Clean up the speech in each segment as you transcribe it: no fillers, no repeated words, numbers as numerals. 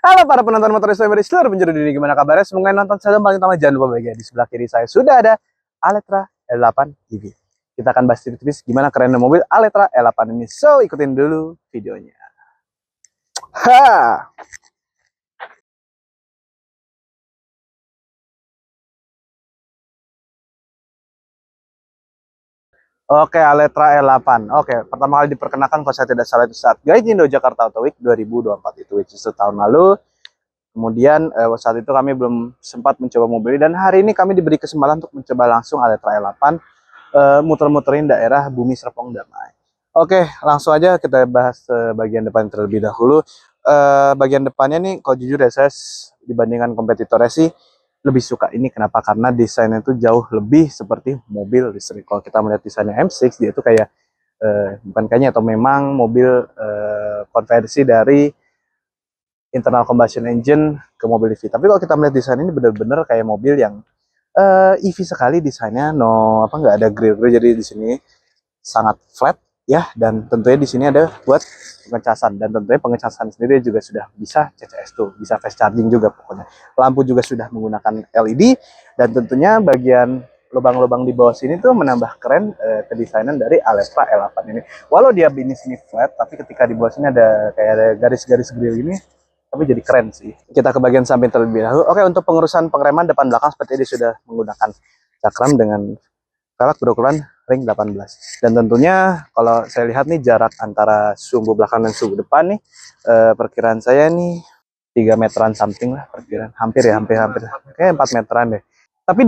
Halo para penonton motor dari seluruh penjuru dunia, gimana kabarnya? Semoga nonton saya paling utama jangan lupa bahagia. Di sebelah kiri saya sudah ada Aletra L8 EV. Kita akan bahas tipis-tipis gimana kerennya mobil Aletra L8 ini. So, ikutin dulu videonya. Ha! Oke, Aletra L8. Oke, pertama kali diperkenalkan kalau saya tidak salah itu saat Gaijindo Jakarta Auto Week 2024 itu, which is tahun lalu. Kemudian saat itu kami belum sempat mencoba mobil ini, dan hari ini kami diberi kesempatan untuk mencoba langsung Aletra L8 muter-muterin daerah Bumi Serpong Damai. Oke, langsung aja kita bahas bagian depan terlebih dahulu. Bagian depannya nih, kalau jujur ya saya dibandingkan kompetitornya sih lebih suka ini. Kenapa? Karena desainnya itu jauh lebih seperti mobil listrik. Kalau kita melihat desainnya M6, dia itu kayak bukan kayaknya atau memang mobil konversi dari internal combustion engine ke mobil EV. Tapi kalau kita melihat desain ini benar-benar kayak mobil yang EV sekali desainnya, no apa nggak ada grill-grill, jadi di sini sangat flat ya, dan tentunya di sini ada buat pengecasan, dan tentunya pengecasan sendiri juga sudah bisa CCS tuh, bisa fast charging juga pokoknya. Lampu juga sudah menggunakan LED, dan tentunya bagian lubang-lubang di bawah sini tuh menambah keren kedesainan dari Aletra L8 ini. Walau dia ini sini flat, tapi ketika di bawah sini ada kayak ada garis-garis grill ini, tapi jadi keren sih. Kita ke bagian samping terlebih dahulu. Oke, untuk pengurusan pengereman depan belakang seperti ini sudah menggunakan cakram dengan velg berukuran ring 18. Dan tentunya kalau saya lihat nih jarak antara sumbu belakang dan sumbu depan nih, perkiraan saya nih 3 meteran something lah perkiraan. Hampir ya, hampir. Kayak 4 meteran deh. Tapi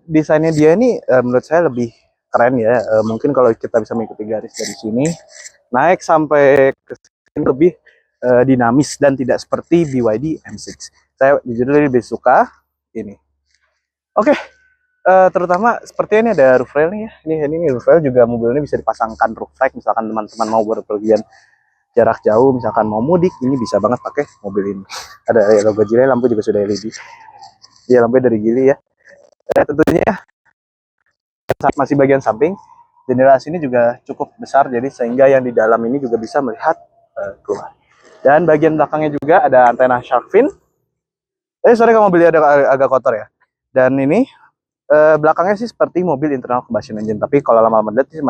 desainnya dia ini menurut saya lebih keren ya. Mungkin kalau kita bisa mengikuti garis dari sini, naik sampai ke sini lebih dinamis dan tidak seperti BYD M6. Saya jujur lebih suka ini. Oke, terutama seperti ini ada roof rail nih ya. Ini roof rail juga, mobil ini bisa dipasangkan roof rack misalkan teman-teman mau berpergian jarak jauh, misalkan mau mudik, ini bisa banget pakai mobil ini. Ada logo Geely, lampu juga sudah LED. Ya, lampu dari Geely ya. Tentunya saat masih bagian samping, jendela sini juga cukup besar, jadi sehingga yang di dalam ini juga bisa melihat keluar. Dan bagian belakangnya juga ada antena shark fin. Sorry kalau mobilnya agak kotor ya. Dan ini belakangnya sih seperti mobil internal combustion engine, tapi kalau lama-lama lihat sih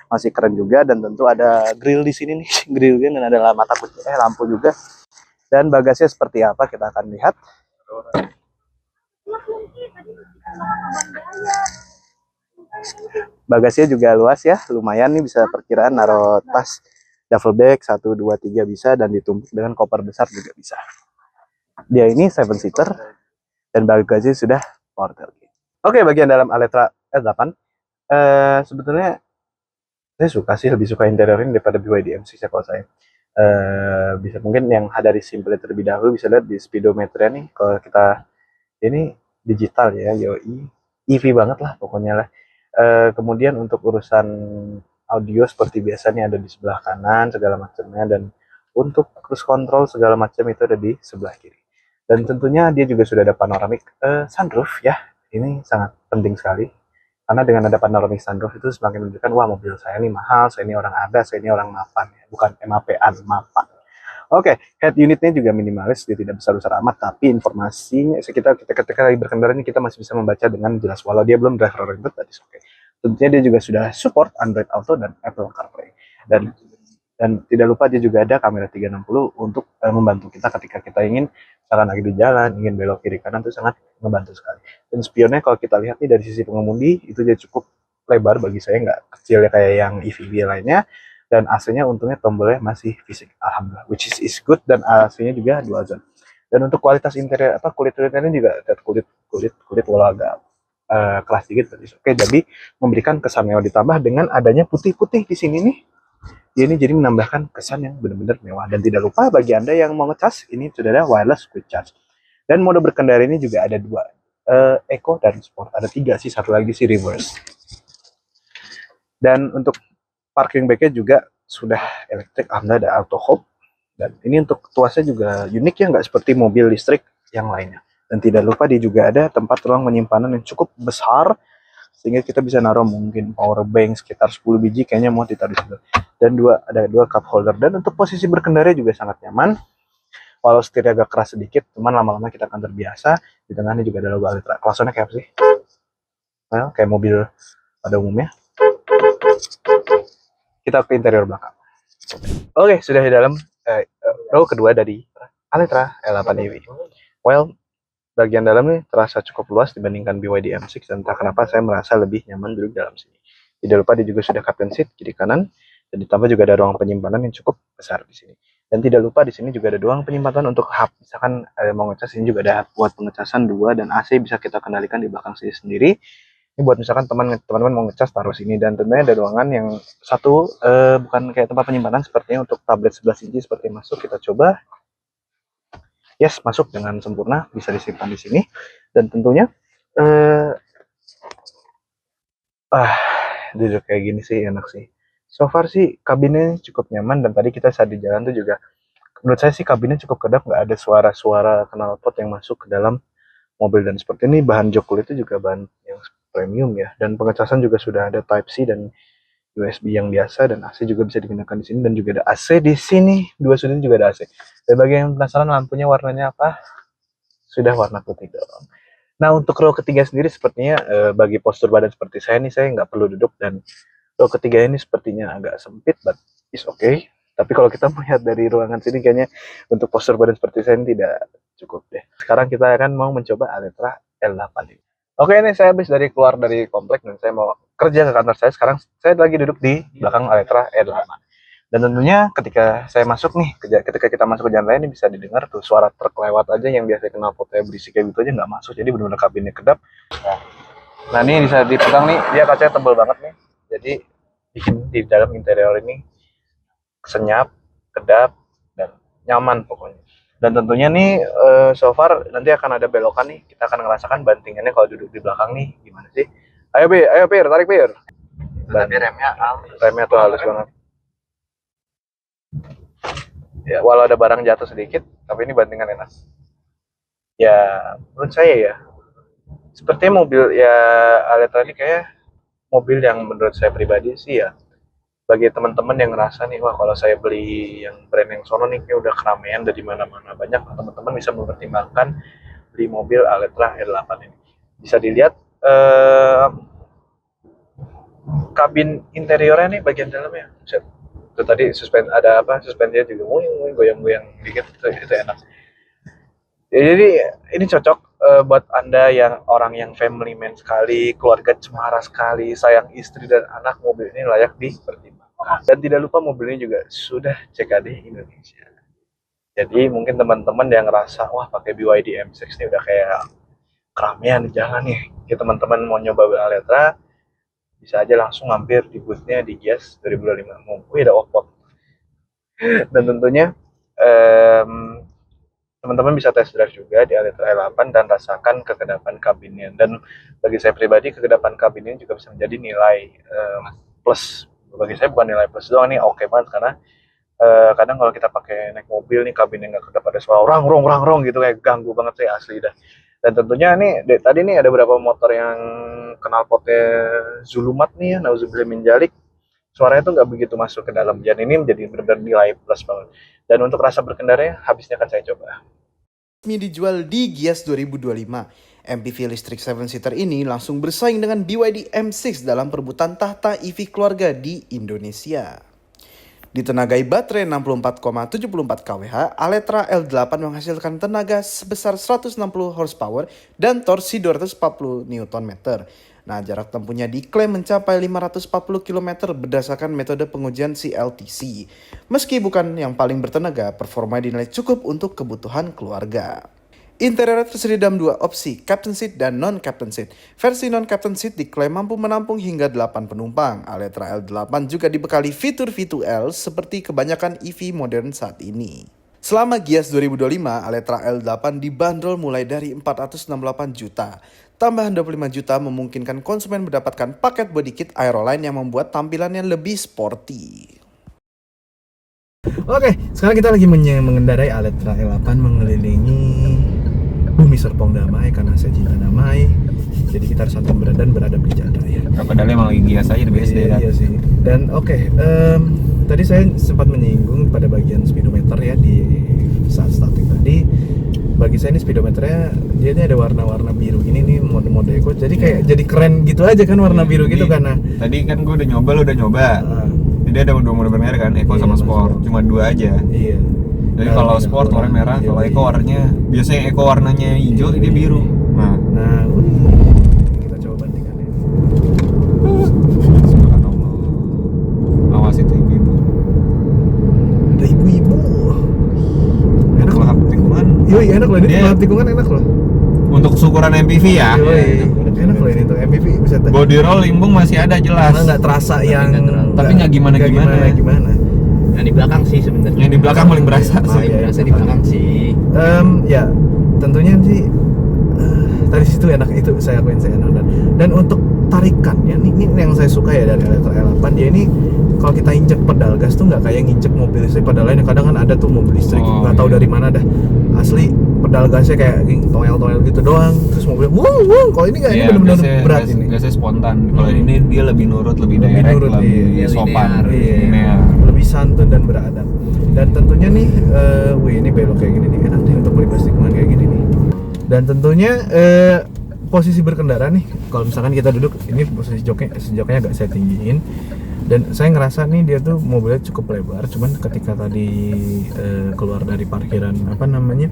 masih keren juga. Dan tentu ada grill di sini nih, grillnya, dan ada mata kucing, lampu juga. Dan bagasinya seperti apa kita akan lihat. Bagasinya juga luas ya, lumayan nih, bisa perkiraan naruh tas duffel bag 1, 2, 3 bisa, dan ditumpuk dengan koper besar juga bisa. Dia ini 7 seater dan bagasinya sudah power tailgate. Oke, bagian dalam Aletra L8 sebetulnya saya suka sih, lebih suka interior ini daripada BYD M6 ya kalau saya. Bisa mungkin yang dari simple terlebih dahulu, bisa lihat di speedometernya nih, kalau kita ini digital ya, yoi EV banget lah pokoknya lah. Kemudian untuk urusan audio seperti biasanya ada di sebelah kanan segala macamnya, dan untuk cruise control segala macam itu ada di sebelah kiri. Dan tentunya dia juga sudah ada panoramic sunroof ya. Ini sangat penting sekali, karena dengan ada panoramic sunroof itu semakin menunjukkan, wah mobil saya ini mahal, saya ini orang ada, saya ini orang mapan ya, bukan MAP-an, mapan. Oke, head unitnya juga minimalis, dia tidak besar-besar amat, tapi informasinya kita ketika lagi berkendara ini kita masih bisa membaca dengan jelas, walau dia belum driver oriented, tadi oke. Tentunya dia juga sudah support Android Auto dan Apple CarPlay. Dan tidak lupa dia juga ada kamera 360 untuk membantu kita ketika kita ingin misalkan lagi di jalan, ingin belok kiri kanan, itu sangat membantu sekali. Dan spionnya kalau kita lihat nih dari sisi pengemudi, itu dia cukup lebar bagi saya, nggak kecil ya kayak yang EV lainnya. Dan AC-nya untungnya tombolnya masih fisik, alhamdulillah, which is good. Dan AC-nya juga dual zone. Dan untuk kualitas interior, kulit-kulitnya juga kulit walau agak kelas dikit, oke. Jadi memberikan kesan mewah, ditambah dengan adanya putih-putih di sini nih, ini jadi menambahkan kesan yang benar-benar mewah. Dan tidak lupa bagi Anda yang mau ngecas, ini sudah ada wireless quick charge. Dan mode berkendara ini juga ada 2, Eco dan Sport. Ada 3 sih, satu lagi sih reverse. Dan untuk parking brake-nya juga sudah elektrik, Anda ada auto hold. Dan ini untuk tuasnya juga unik ya, nggak seperti mobil listrik yang lainnya. Dan tidak lupa dia juga ada tempat ruang penyimpanan yang cukup besar, sehingga kita bisa naruh mungkin power bank sekitar 10 biji kayaknya mau ditaruh di situ. Dan ada dua cup holder. Dan untuk posisi berkendara juga sangat nyaman. walau setirnya agak keras sedikit, cuman lama-lama kita akan terbiasa. Di tengahnya juga ada logo Alitra. Klaksonnya kayak apa sih? Nah, kayak mobil pada umumnya. Kita ke interior belakang. Oke, sudah di dalam row kedua dari Alitra L8 EV. Well, bagian dalam nih terasa cukup luas dibandingkan BYD M6 dan entah kenapa saya merasa lebih nyaman duduk dalam sini. Tidak lupa dia juga sudah captain seat kiri kanan dan ditambah juga ada ruang penyimpanan yang cukup besar di sini. Dan tidak lupa di sini juga ada ruang penyimpanan untuk hub. Misalkan mau ngecas, ini juga ada buat pengecasan 2 dan AC bisa kita kendalikan di belakang sini sendiri. Ini buat misalkan teman-teman mau ngecas taruh sini, dan tentunya ada ruangan yang satu bukan kayak tempat penyimpanan, sepertinya untuk tablet 11 inci seperti masuk. Kita coba. Yes, masuk dengan sempurna, bisa disimpan di sini. Dan tentunya duduk kayak gini sih enak sih. So far sih kabinnya cukup nyaman, dan tadi kita saat di jalan tuh juga menurut saya sih kabinnya cukup kedap, nggak ada suara-suara knalpot yang masuk ke dalam mobil. Dan seperti ini bahan jok kulit itu juga bahan yang premium ya, dan pengecasan juga sudah ada Type C dan USB yang biasa, dan AC juga bisa digunakan di sini, dan juga ada AC di sini, 2 sudut juga ada AC. Dan bagi yang penasaran lampunya warnanya apa, sudah warna putih dong. Nah, untuk row ketiga sendiri sepertinya bagi postur badan seperti saya nih, saya nggak perlu duduk, dan row ketiga ini sepertinya agak sempit, but is okay. Tapi kalau kita melihat dari ruangan sini, kayaknya untuk postur badan seperti saya ini tidak cukup deh. Sekarang kita akan mau mencoba Alitra L8 ini. Oke, ini saya habis keluar dari komplek dan saya mau kerja ke kantor saya. Sekarang saya lagi duduk di belakang Alitra L8. Dan tentunya ketika saya masuk nih, ketika kita masuk ke jalan raya ini bisa didengar tuh suara truk lewat aja yang biasa knalpotnya berisik kayak gitu aja nggak masuk. Jadi benar-benar kabinnya kedap. Nah, ini bisa dipegang nih, dia kacanya tebal banget nih. Jadi bikin di dalam interior ini senyap, kedap, dan nyaman pokoknya. Dan tentunya nih so far nanti akan ada belokan nih, kita akan ngerasakan bantingannya kalau duduk di belakang nih gimana sih. Ayo Pir, tarik Pir. Tapi remnya tuh halus banget ya, walau ada barang jatuh sedikit, tapi ini bantingan enak ya menurut saya ya. Sepertinya mobil ya Alitra ini kayak mobil yang menurut saya pribadi sih ya, bagi teman-teman yang ngerasa nih, wah kalau saya beli yang brand yang sono nih udah keramaian dari mana-mana banyak, teman-teman bisa mempertimbangkan beli mobil Alitra L8 ini. Bisa dilihat kabin interiornya nih, bagian dalamnya. Itu tadi suspensinya juga goyang-goyang dikit, itu enak. Ya, jadi ini cocok buat Anda yang orang yang family man sekali, keluarga cemara sekali, sayang istri dan anak, mobil ini layak dipertimbangkan. Dan tidak lupa mobil ini juga sudah CKD Indonesia. Jadi mungkin teman-teman yang ngerasa wah pakai BYD M6 ini udah kayak keramaian di jalan nih, ya teman-teman mau nyoba Alitra bisa aja langsung mampir di boothnya di Gias 2025. Ada Oppo. Dan tentunya teman-teman bisa test drive juga di Alitra L8 dan rasakan kekedapan kabinnya. Dan bagi saya pribadi, kekedapan kabin ini juga bisa menjadi nilai plus. Bagi saya bukan nilai plus doang nih, oke banget, karena kadang kalau kita pakai naik mobil nih kabinnya nggak kedap, ada suara rang rong gitu, kayak ganggu banget sih asli dah. Dan tentunya nih tadi nih ada beberapa motor yang knalpotnya zulumat nih ya, nauzubillah min dzalik, suaranya tuh nggak begitu masuk ke dalam, dan ini menjadi benar-benar nilai plus banget. Dan untuk rasa berkendaranya, habisnya akan saya coba. Resmi dijual di Gias 2025. MPV listrik 7-seater ini langsung bersaing dengan BYD M6 dalam perebutan tahta EV keluarga di Indonesia. Ditenagai baterai 64,74 kWh, Alitra L8 menghasilkan tenaga sebesar 160 horsepower dan torsi 240 Nm. Nah, jarak tempuhnya diklaim mencapai 540 km berdasarkan metode pengujian CLTC. Meski bukan yang paling bertenaga, performa dinilai cukup untuk kebutuhan keluarga. Interior tersedia dalam 2 opsi, Captain Seat dan Non-Captain Seat. Versi Non-Captain Seat diklaim mampu menampung hingga 8 penumpang. Alitra L8 juga dibekali fitur V2L seperti kebanyakan EV modern saat ini. Selama Gias 2025, Alitra L8 dibanderol mulai dari 468 juta. Tambahan 25 juta memungkinkan konsumen mendapatkan paket body kit Aeroline yang membuat tampilannya lebih sporty. Oke, sekarang kita lagi mengendarai Alitra L8 mengelilingi Bumi Serpong Damai karena saya cinta damai. Jadi kita harus santun dan beradab di jalan raya. Padahal emang lagi Gias aja di BSD kan? Iya sih. Dan tadi saya sempat menyinggung pada bagian speedometer ya di saat starting tadi. bagi saya ini speedometernya dia ini ada warna-warna biru ini nih mode eco, jadi kayak jadi keren gitu aja kan warna biru gitu Jadi, karena tadi kan gue udah nyoba, lu udah nyoba. Jadi ada dua mode bermerah kan, Eco Iya, sama sama Sport. Sport. Cuma dua aja. iya. Jadi Nah, kalau iya, Sport warna merah, iya, kalau iya. Eco warnanya biasanya Eco warnanya hijau, Iya, ini iya. biru. Nah, Nah, kita coba bandingkan ya. subhanallah. Awas itu ibu-ibu. Ada ibu-ibu. Enak loh. Lahap tikungan. Yoi, enak loh ini. Dia- Lahap tikungan enak loh. Untuk ukuran MPV ya. Yoi, enak loh ini tuh MPV bisa Body roll limbung masih ada jelas. karena nggak terasa yang Tapi nggak gimana-gimana. gimana. Yang di belakang sih sebenarnya. Yang di belakang paling berasa sih. Paling berasa di belakang sih. Ya tentunya sih tadi situ enak itu saya akuin saya enak dan untuk tarikannya ini yang saya suka ya dari Eletra L8 dia ini kalau kita injek pedal gas tuh nggak kayak nginjek mobil listrik pedal lain kadang kan ada tuh mobil listrik Oh, nggak tahu iya. dari mana dah asli pedal gasnya kayak toel gitu doang terus mobilnya wuh kalau ini nggak ini Iya, benar-benar biasanya- berat biasanya- ini biasanya spontan. Kalau Hmm. ini dia lebih nurut, lebih Lebih direct, nurut, lebih iya, sopan, linear, linear. lebih santun dan beradab dan tentunya nih wih ini belok kayak gini nih enak nih untuk melibas tikungan kayak gini nih dan tentunya posisi berkendara nih kalau misalkan kita duduk ini posisi joknya agak saya tinggiin dan saya ngerasa nih dia tuh mobilnya cukup lebar cuman ketika tadi keluar dari parkiran apa namanya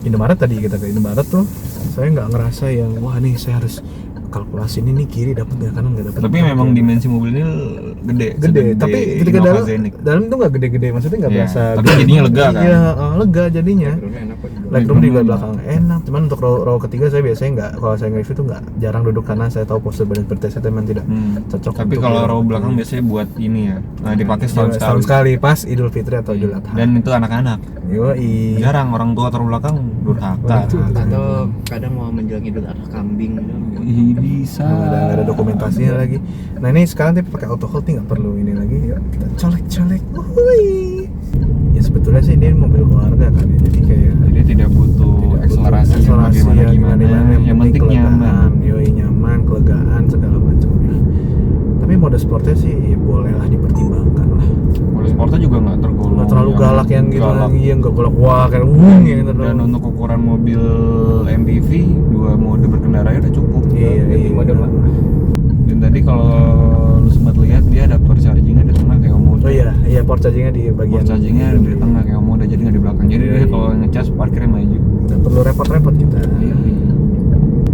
Indomaret tadi kita ke Indomaret tuh saya nggak ngerasa yang wah nih saya harus kalkulasi ini kiri dapat nggak kanan nggak dapat Tapi memang dimensi mobil ini gede. gede tapi ketika Innova dalam Zenix. dalam itu nggak gede-gede maksudnya nggak Iya, berasa tapi jadinya lega kan? iya lega jadinya Backgroundnya enak kok juga. legroom di Legroom belakang enak cuman untuk row ketiga saya biasanya nggak kalau saya nge-review tuh nggak jarang duduk karena saya tahu postur badan seperti saya memang tidak cocok Tapi untuk kalau row row belakang biasanya buat ini ya. Nah, dipakai setahun setahun sekali. sekali pas Idul Fitri atau Idul Adha Dan itu anak-anak. yoi Jarang orang tua taruh belakang durhaka. Atau kadang mau menjelang Idul Adha kambing gitu. Ih, bisa. nggak ada dokumentasinya lagi nah ini sekarang tapi pakai auto hold nih nggak perlu ini lagi ya kita colek wuih. Ya sebetulnya sih ini mobil keluarga kan ya jadi kayak Jadi tidak butuh akselerasi yang gimana. Yang penting nyaman. yoi nyaman kelegaan segala macamnya tapi mode sportnya sih ya bolehlah dipertimbangkan lah Mode sportnya juga nggak tergolong. nggak terlalu galak yang gitu galak. yang nggak galak wah kayak ya gitu Dan doang. untuk ukuran mobil MPV, dua mode berkendaranya udah cukup. iya mode lah. Dan tadi kalau lu sempat lihat dia ada port chargingnya di tengah kayak Omo. oh iya port chargingnya di bagian Port chargingnya di tengah kayak Omo, jadi nggak di belakang. Jadi Iya, dia iya. kalau ngecas parkirnya maju. nggak perlu repot-repot kita Iya.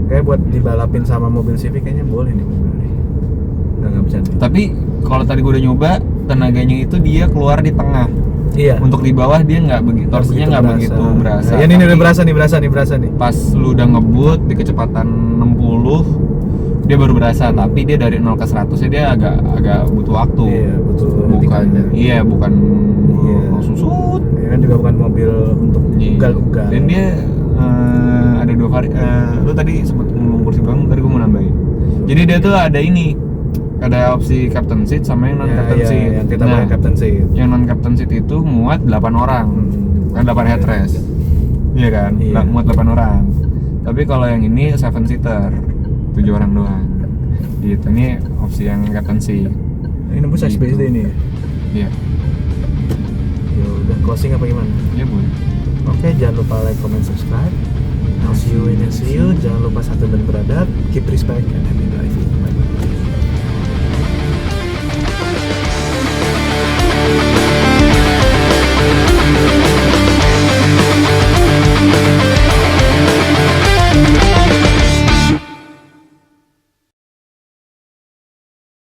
kayak buat dibalapin sama mobil Civic kayaknya boleh nih mobil nih nggak bisa nih Tapi kalau tadi gue udah nyoba, tenaganya itu dia keluar di tengah. iya Untuk di bawah dia nggak begitu, torsinya nggak begitu berasa. ya ini udah Tapi berasa nih pas lu udah ngebut di kecepatan 60 dia baru berasa, tapi dia dari 0 ke 100 nya dia agak butuh waktu. iya betul bukan Iya. langsung sut. ya kan juga bukan mobil untuk Iya. ugal-ugal Dan dia ada dua lu tadi sempat ngomong kursi belakang, tadi gue mau nambahin. Jadi dia tuh ada ini, ada opsi captain seat sama yang non captain ya, seat. yang kita Nah, pakai captain seat yang non captain seat itu muat 8 orang. Kan 8 headrest. Iya kan? Iya. Muat 8 orang. Tapi kalau yang ini 7 seater, 7 orang doang. Gitu. Ini opsi yang captain seat. ini nembus Gitu. HBSD ini ya Iya. ya udah closing apa gimana Iya, boleh. oke jangan lupa like comment subscribe I'll see you in next video jangan lupa santun dan beradab keep respect and happy driving bye bye